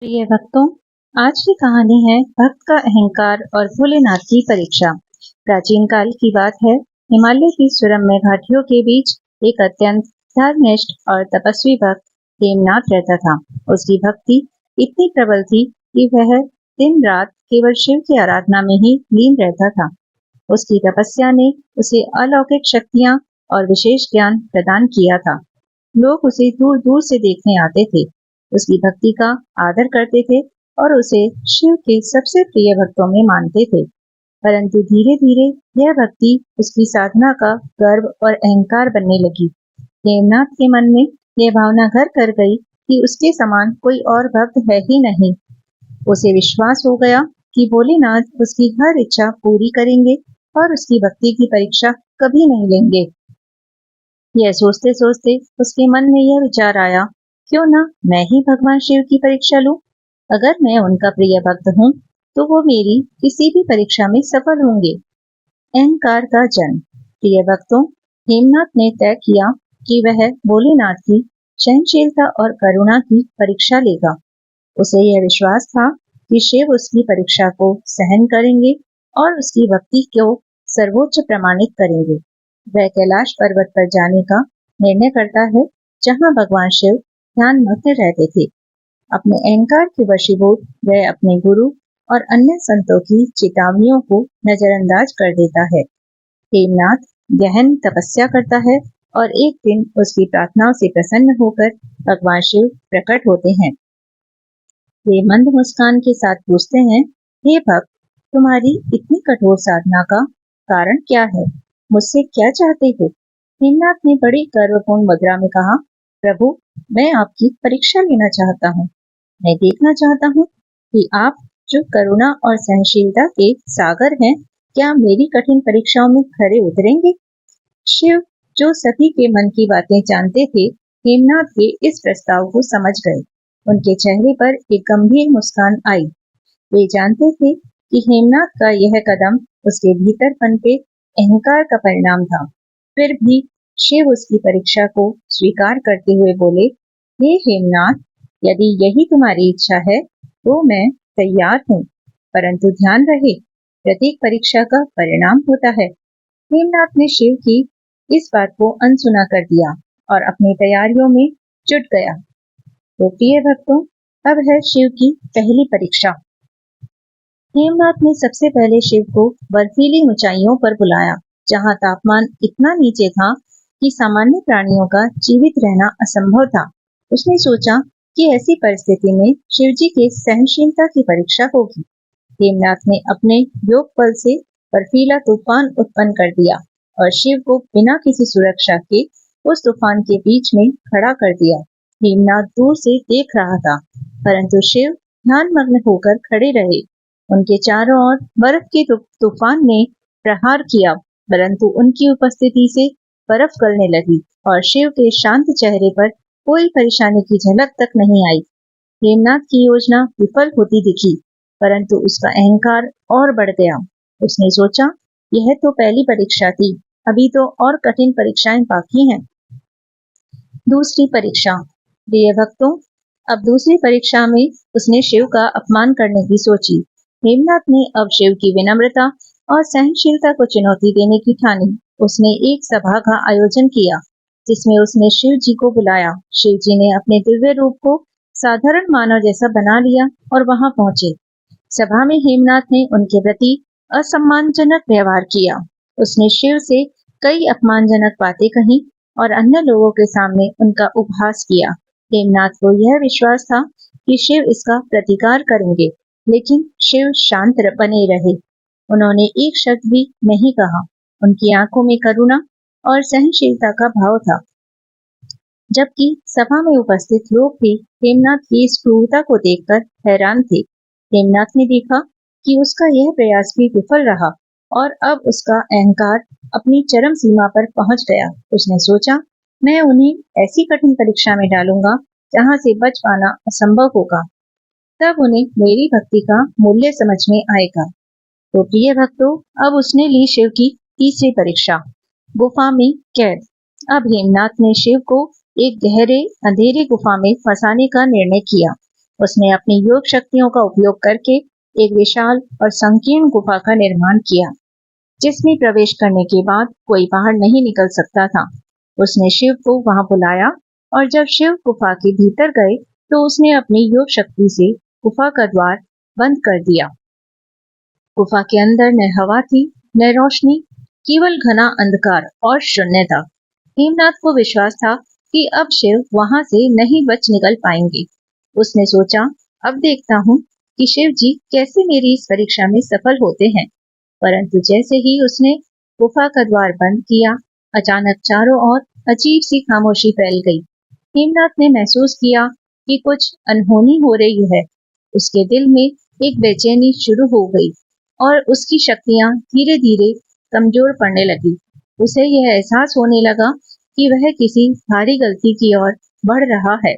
प्रिय भक्तों, आज की कहानी है भक्त का अहंकार और भोलेनाथ की परीक्षा। प्राचीन काल की बात है। हिमालय की सुरम्य घाटियों के बीच एक अत्यंत धर्मनिष्ठ और तपस्वी भक्त हेमनाथ रहता था। उसकी भक्ति इतनी प्रबल थी कि वह दिन रात केवल शिव की आराधना में ही लीन रहता था। उसकी तपस्या ने उसे अलौकिक शक्तियां और विशेष ज्ञान प्रदान किया था। लोग उसे दूर दूर से देखने आते थे, उसकी भक्ति का आदर करते थे और उसे शिव के सबसे प्रिय भक्तों में मानते थे। परंतु धीरे धीरे यह भक्ति उसकी साधना का गर्व और अहंकार बनने लगी। हेमनाथ के मन में यह भावना घर कर गई कि उसके समान कोई और भक्त है ही नहीं। उसे विश्वास हो गया कि भोलेनाथ उसकी हर इच्छा पूरी करेंगे और उसकी भक्ति की परीक्षा कभी नहीं लेंगे। यह सोचते सोचते उसके मन में यह विचार आया, क्यों ना मैं ही भगवान शिव की परीक्षा लूं। अगर मैं उनका प्रिय भक्त हूँ तो वो मेरी किसी भी परीक्षा में सफल होंगे। अहंकार का जन्म। प्रिय भक्तों, हेमनाथ ने तय किया कि वह भोलेनाथ की सहनशीलता और करुणा की परीक्षा लेगा। उसे यह विश्वास था कि शिव उसकी परीक्षा को सहन करेंगे और उसकी भक्ति को सर्वोच्च प्रमाणित करेंगे। वह कैलाश पर्वत पर जाने का निर्णय करता है, जहां भगवान शिव ध्यान मग्न रहते थे। अपने अहंकार के वशीभूत वह अपने गुरु और अन्य संतों की चेतावनियों को नजरअंदाज कर देता है। हेमनाथ गहन तपस्या करता है और एक दिन उसकी प्रार्थनाओं से प्रसन्न होकर भगवान शिव प्रकट होते हैं। वे मंद मुस्कान के साथ पूछते हैं, हे भक्त, तुम्हारी इतनी कठोर साधना का कारण क्या है? मुझसे क्या चाहते हो? हेमनाथ ने बड़ी गर्वपूर्ण मुद्रा में कहा, प्रभु, मैं आपकी परीक्षा लेना चाहता हूँ। मैं देखना चाहता हूँ कि आप जो करुणा और सहनशीलता के सागर हैं, क्या मेरी कठिन परीक्षाओं में खरे उतरेंगे? शिव, जो सभी के मन की बातें जानते थे, हेमनाथ के इस प्रस्ताव को समझ गए। उनके चेहरे पर एक गंभीर मुस्कान आई। वे जानते थे कि हेमनाथ का यह कदम उसके भीतर पनपे अहंकार का परिणाम था। फिर भी शिव उसकी परीक्षा को स्वीकार करते हुए बोले, हे हेमनाथ, यदि यही तुम्हारी इच्छा है तो मैं तैयार हूँ, परंतु ध्यान रहे, प्रत्येक परीक्षा का परिणाम होता है। हेमनाथ ने शिव की इस बात को अनसुना कर दिया और अपनी तैयारियों में जुट गया। तो प्रिय भक्तों, अब है शिव की पहली परीक्षा। हेमनाथ ने सबसे पहले शिव को बर्फीली ऊंचाइयों पर बुलाया, जहां तापमान इतना नीचे था कि सामान्य प्राणियों का जीवित रहना असंभव था। उसने सोचा कि ऐसी परिस्थिति में शिव जी के सहनशीलता की परीक्षा होगी। हेमनाथ ने अपने योग बल से बर्फीला तूफान उत्पन्न कर दिया और शिव को बिना किसी सुरक्षा के उस तूफान के बीच में खड़ा कर दिया। हेमनाथ दूर से देख रहा था, परंतु शिव ध्यानमग्न होकर खड़े रहे। उनके चारों ओर बर्फ के तूफान ने प्रहार किया, परंतु उनकी उपस्थिति से बर्फ गलने लगी और शिव के शांत चेहरे पर कोई परेशानी की झलक तक नहीं आई। हेमनाथ की योजना विफल होती दिखी, परंतु उसका अहंकार और बढ़ गया। उसने सोचा, यह तो पहली परीक्षा थी, अभी तो और कठिन परीक्षाएं बाकी हैं। दूसरी परीक्षा। प्रिय भक्तों, अब दूसरी परीक्षा में उसने शिव का अपमान करने की सोची। हेमनाथ ने अब शिव की विनम्रता और सहनशीलता को चुनौती देने की ठानी। उसने एक सभा का आयोजन किया, जिसमें उसने शिव जी को बुलाया। शिव जी ने अपने दिव्य रूप को साधारण मानव जैसा बना लिया और वहां पहुंचे। सभा में हेमनाथ ने उनके प्रति असम्मानजनक व्यवहार किया। उसने शिव से कई अपमानजनक बातें कही और अन्य लोगों के सामने उनका उपहास किया। हेमनाथ को यह विश्वास था कि शिव इसका प्रतिकार करेंगे, लेकिन शिव शांत बने रहे। उन्होंने एक शब्द भी नहीं कहा। उनकी आंखों में करुणा और सहनशीलता का भाव था। जबकि सभा में उपस्थित लोग भी हेमनाथ की इस क्रूरता को देखकर हैरान थे। हेमनाथ ने देखा कि उसका यह प्रयास भी विफल रहा और अब उसका अहंकार अपनी चरम सीमा पर पहुंच गया। उसने सोचा, मैं उन्हें ऐसी कठिन परीक्षा में डालूंगा जहां से बच पाना असंभव होगा। तब उन्हें मेरी भक्ति का मूल्य समझ में आएगा। तो प्रिय भक्तों, अब उसने ली शिव की तीसरी परीक्षा, गुफा में कैद। अब हेमनाथ ने शिव को एक गहरे अंधेरे गुफा में फंसाने का निर्णय किया। उसने अपनी योग शक्तियों का उपयोग करके एक विशाल और संकीर्ण गुफा का निर्माण किया, जिसमें प्रवेश करने के बाद कोई बाहर नहीं निकल सकता था। उसने शिव को वहां बुलाया और जब शिव गुफा के भीतर गए तो उसने अपनी योग शक्ति से गुफा का द्वार बंद कर दिया। गुफा के अंदर न हवा थी, न रोशनी, केवल घना अंधकार और शून्यता। हेमनाथ को विश्वास था कि अब शिव वहां से नहीं बच निकल पाएंगे। उसने सोचा, अब देखता हूँ कि शिव जी कैसे मेरी इस परीक्षा में सफल होते हैं। परंतु जैसे ही उसने गुफा का द्वार बंद किया, अचानक चारों ओर अजीब सी खामोशी फैल गई। हेमनाथ ने महसूस किया कि कुछ अनहोनी हो रही है। उसके दिल में एक बेचैनी शुरू हो गई और उसकी शक्तियां धीरे धीरे कमजोर पड़ने लगी। उसे यह एहसास होने लगा कि वह किसी भारी गलती की ओर बढ़ रहा है।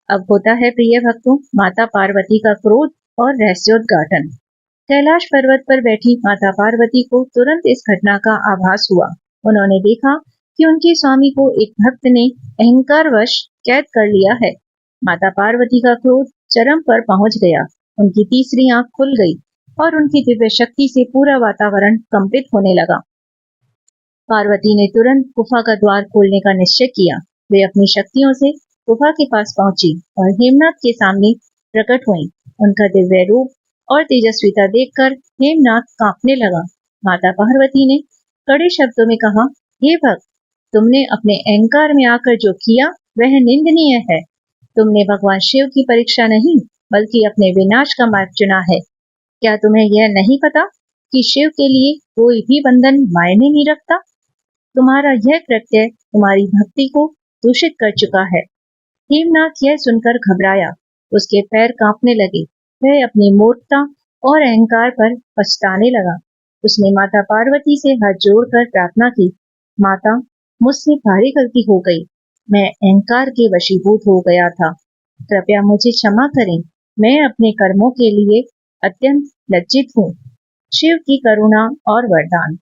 अब होता है प्रिय भक्तों, माता पार्वती का क्रोध और रहस्योद्घाटन। कैलाश पर्वत पर बैठी माता पार्वती को तुरंत इस घटना का आभास हुआ। उन्होंने देखा कि उनके स्वामी को एक भक्त ने अहंकारवश कैद कर लिया है। माता पार्वती का क्रोध चरम पर पहुंच गया। उनकी तीसरी आंख खुल गई और उनकी दिव्य शक्ति से पूरा वातावरण कंपित होने लगा। पार्वती ने तुरंत गुफा का द्वार खोलने का निश्चय किया। वे अपनी शक्तियों से गुफा के पास पहुंची और हेमनाथ के सामने प्रकट हुई। उनका दिव्य रूप और तेजस्विता देखकर हेमनाथ कांपने लगा। माता पार्वती ने कड़े शब्दों में कहा, हे भक्त, तुमने अपने अहंकार में आकर जो किया वह निंदनीय है। तुमने भगवान शिव की परीक्षा नहीं बल्कि अपने विनाश का मार्ग चुना है। क्या तुम्हें यह नहीं पता कि शिव के लिए कोई भी बंधन मायने नहीं रखता? तुम्हारा यह कृत्य तुम्हारी भक्ति को दूषित कर चुका है। हेमनाथ यह सुनकर घबराया। उसके पैर कांपने लगे। वह अपनी मूर्खता और अहंकार पर पछताने लगा। उसने माता पार्वती से हाथ जोड़कर प्रार्थना की, माता, मुझसे भारी गलती हो गई। मैं अहंकार के वशीभूत हो गया था। कृपया मुझे क्षमा करें। मैं अपने कर्मों के लिए अत्यंत लज्जित हूँ। शिव की करुणा और वरदान।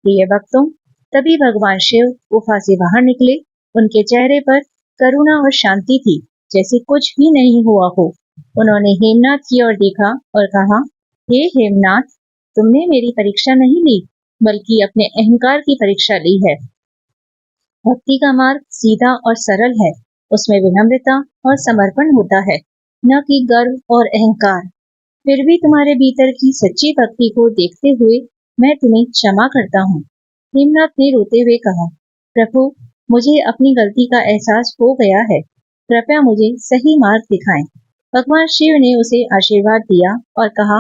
प्रिय भक्तों, तभी भगवान शिव गुफा से बाहर निकले। उनके चेहरे पर करुणा और शांति थी, जैसे कुछ भी नहीं हुआ हो। उन्होंने हेमनाथ की ओर देखा और कहा, हे हेमनाथ, तुमने मेरी परीक्षा नहीं ली बल्कि अपने अहंकार की परीक्षा ली है। भक्ति का मार्ग सीधा और सरल है। उसमें विनम्रता और समर्पण होता है, न कि गर्व और अहंकार। फिर भी तुम्हारे भीतर की सच्ची भक्ति को देखते हुए मैं तुम्हें क्षमा करता हूँ। हेमनाथ ने रोते हुए कहा, प्रभु, मुझे अपनी गलती का एहसास हो गया है। कृपया मुझे सही मार्ग दिखाएं। भगवान शिव ने उसे आशीर्वाद दिया और कहा,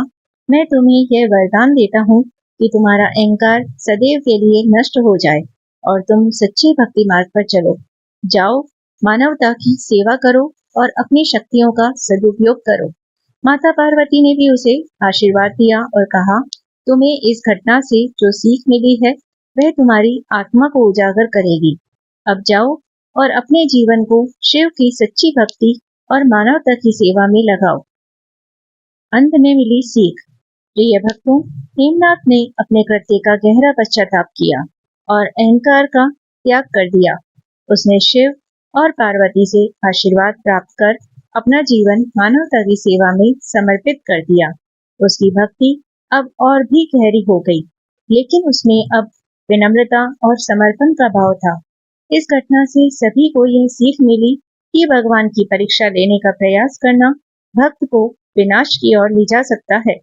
मैं तुम्हें यह वरदान देता हूँ कि तुम्हारा अहंकार सदैव के लिए नष्ट हो जाए और तुम सच्चे भक्ति मार्ग पर चलो। जाओ, मानवता की सेवा करो और अपनी शक्तियों का सदुपयोग करो। माता पार्वती ने भी उसे आशीर्वाद दिया और कहा, तुम्हें इस घटना से जो सीख मिली है वह तुम्हारी आत्मा को उजागर करेगी। अब जाओ और अपने जीवन को शिव की सच्ची भक्ति और मानवता की सेवा में लगाओ। अंत में मिली सीख। प्रिय भक्तों, हेमनाथ ने अपने कृत्य का गहरा पश्चाताप किया और अहंकार का त्याग कर दिया। उसने शिव और पार्वती से आशीर्वाद प्राप्त कर अपना जीवन मानवता की सेवा में समर्पित कर दिया। उसकी भक्ति अब और भी गहरी हो गई, लेकिन उसमें अब विनम्रता और समर्पण का भाव था। इस घटना से सभी को यह सीख मिली कि भगवान की परीक्षा लेने का प्रयास करना भक्त को विनाश की ओर ले जा सकता है।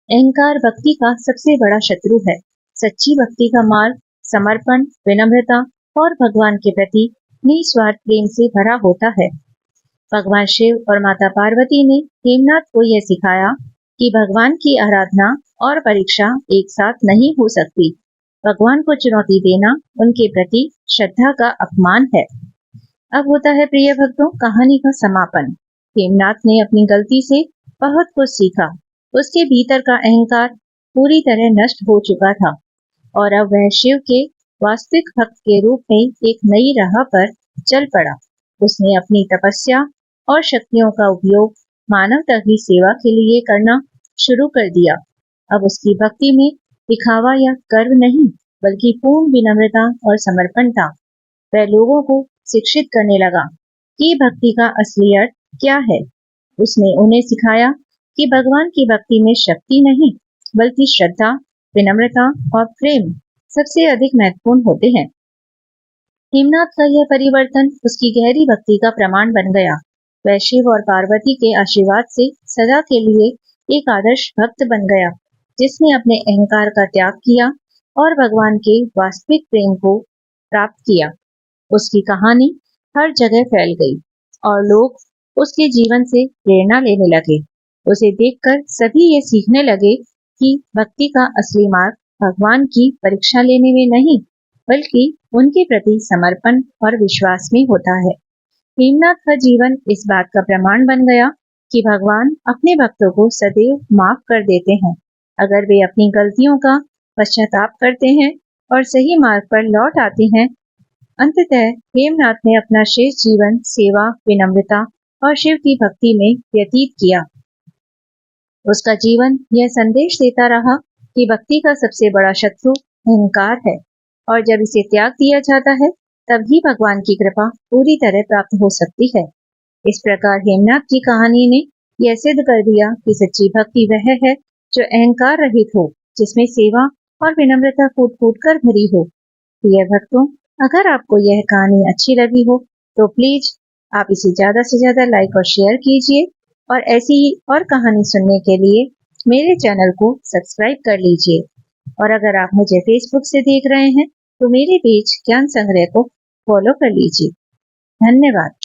अहंकार भक्ति का सबसे बड़ा शत्रु है। सच्ची भक्ति का मार्ग समर्पण, विनम्रता और भगवान के प्रति निस्वार्थ प्रेम से भरा होता है। भगवान शिव और माता पार्वती ने हेमनाथ को यह सिखाया कि भगवान की आराधना और परीक्षा एक साथ नहीं हो सकती। भगवान को चुनौती देना उनके प्रति श्रद्धा का अपमान है। अब होता है प्रिय भक्तों कहानी का समापन। हेमनाथ ने अपनी गलती से बहुत कुछ सीखा। उसके भीतर का अहंकार पूरी तरह नष्ट हो चुका था और अब वह शिव के वास्तविक भक्त के रूप में एक नई राह पर चल पड़ा। उसने अपनी तपस्या और शक्तियों का उपयोग मानवता की सेवा के लिए करना शुरू कर दिया। अब उसकी भक्ति में दिखावा या गर्व नहीं बल्कि पूर्ण विनम्रता और समर्पण था। वह लोगों को शिक्षित करने लगा कि भक्ति का असली अर्थ क्या है उसने उन्हें सिखाया कि भगवान की भक्ति में शक्ति नहीं बल्कि श्रद्धा, विनम्रता और प्रेम सबसे अधिक महत्वपूर्ण होते हैं। हेमनाथ का यह परिवर्तन उसकी गहरी भक्ति का प्रमाण बन गया। वह शिव और पार्वती के आशीर्वाद से सदा के लिए एक आदर्श भक्त बन गया, जिसने अपने अहंकार का त्याग किया और भगवान के वास्तविक प्रेम को प्राप्त किया। उसकी कहानी हर जगह फैल गई और लोग उसके जीवन से प्रेरणा लेने लगे। उसे देखकर सभी ये सीखने लगे कि भक्ति का असली मार्ग भगवान की परीक्षा लेने में नहीं बल्कि उनके प्रति समर्पण और विश्वास में होता है। हेमनाथ का जीवन इस बात का प्रमाण बन गया कि भगवान अपने भक्तों को सदैव माफ कर देते हैं अगर वे अपनी गलतियों का पश्चाताप करते हैं और सही मार्ग पर लौट आते हैं। अंततः हेमनाथ ने अपना शेष जीवन सेवा, विनम्रता और शिव की भक्ति में व्यतीत किया। उसका जीवन यह संदेश देता रहा कि भक्ति का सबसे बड़ा शत्रु अहंकार है और जब इसे त्याग दिया जाता है तभी भगवान की कृपा पूरी तरह प्राप्त हो सकती है। इस प्रकार हेमनाथ की कहानी ने यह सिद्ध कर दिया कि सच्ची भक्ति वह है जो अहंकार रहित हो, जिसमें सेवा और विनम्रता कूट कूट कर भरी हो। प्रिय भक्तों, अगर आपको यह कहानी अच्छी लगी हो तो प्लीज आप इसे ज्यादा से ज्यादा लाइक और शेयर कीजिए और ऐसी ही और कहानी सुनने के लिए मेरे चैनल को सब्सक्राइब कर लीजिए। और अगर आप मुझे फेसबुक से देख रहे हैं तो मेरे पेज ज्ञान संग्रह को फॉलो कर लीजिए। धन्यवाद।